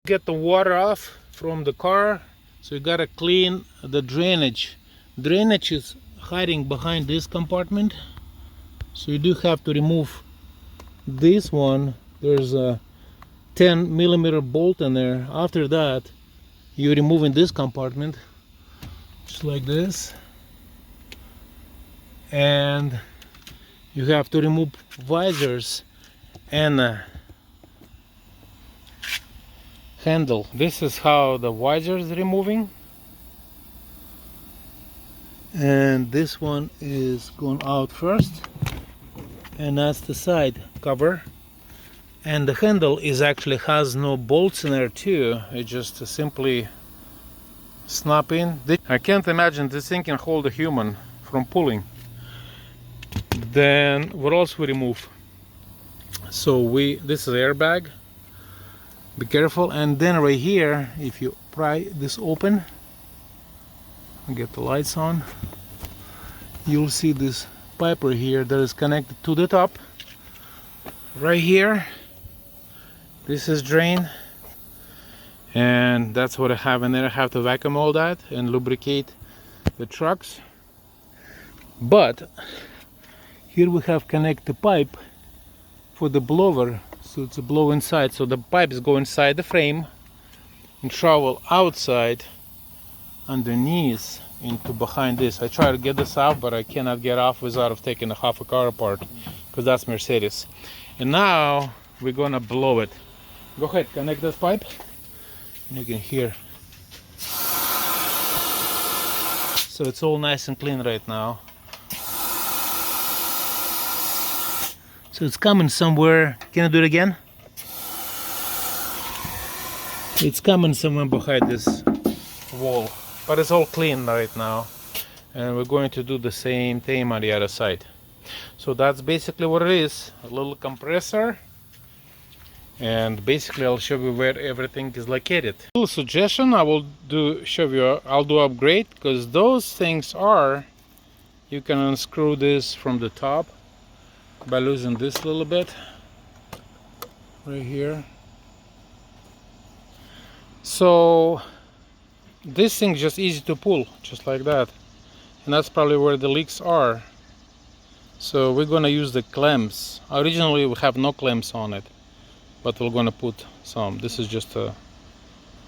Get the water off from the car, so you gotta clean the drainage. Drainage is hiding behind this compartment, so you do have to remove this one. There's a 10mm bolt in there. After that, you're removing this compartment just like this, and you have to remove visors and handle. This is how the visor is removing, and this one is going out first, and that's the side cover. And the handle is actually has no bolts in there too. It just simply snap in. I can't imagine this thing can hold a human from pulling. Then what else we remove? So this is the airbag. Be careful. And then right here, if you pry this open and get the lights on, you'll see this pipe right here that is connected to the top. Right here, this is drain, and that's what I have in there. I have to vacuum all that and lubricate the trucks. But here we have connect the pipe for the blower, so it's a blow inside. So the pipes go inside the frame and travel outside underneath into behind this. I try to get this out, but I cannot get off without taking half a car apart, because that's Mercedes. And now we're gonna blow it. Go ahead, connect this pipe, and you can hear. So it's all nice and clean right now. So it's coming somewhere. Can I do it again? It's coming somewhere behind this wall, but it's all clean right now. And we're going to do the same thing on the other side. So that's basically what it is. A little compressor. And basically I'll show you where everything is located. Little suggestion, I'll do upgrade, because those things are, you can unscrew this from the top by losing this little bit right here. So this thing's just easy to pull, just like that, and that's probably where the leaks are. So we're gonna use the clamps. Originally we have no clamps on it, but we're gonna put some. This is just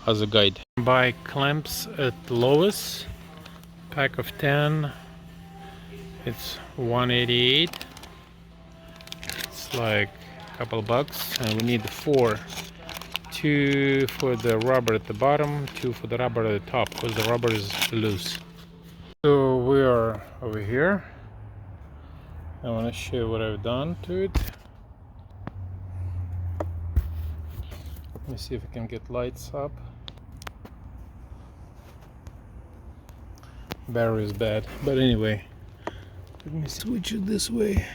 as a guide. Buy clamps at Lowe's, pack of 10. It's $188. It's like a couple bucks, and we need 4. 2 for the rubber at the bottom, 2 for the rubber at the top, because the rubber is loose. So we are over here. I want to show you what I've done to it. Let me see if I can get lights up. Battery is bad, but anyway, let me switch it this way.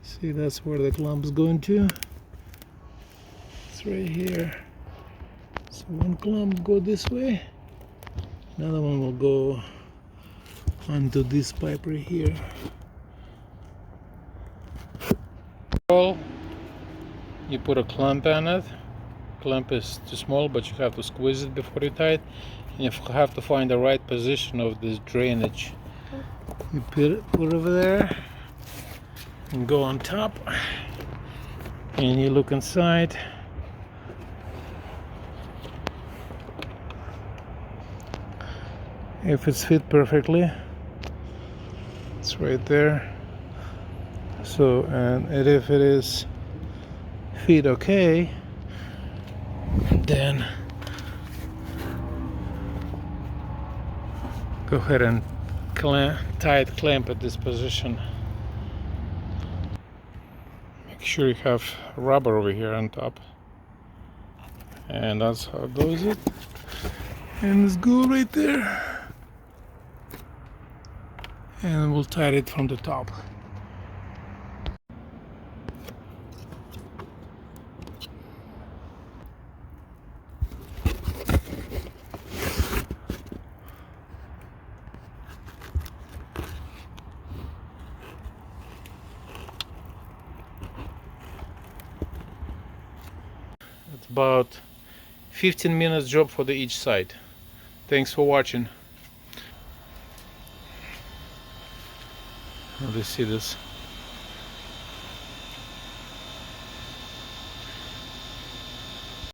See, that's where the clamp is going to. It's right here. So one clamp go this way, another one will go onto this pipe right here. You put a clamp on it. Clamp is too small, but you have to squeeze it before you tie it, and you have to find the right position of this drainage. You put it over there and go on top, and you look inside. If it's fit perfectly, it's right there. So, and if it is fit okay, then go ahead and tight clamp at this position. Make sure you have rubber over here on top, and that's how it goes. And it's good right there, and we'll tie it from the top. It's about 15 minutes job for the each side. Thanks for watching. Let's see this.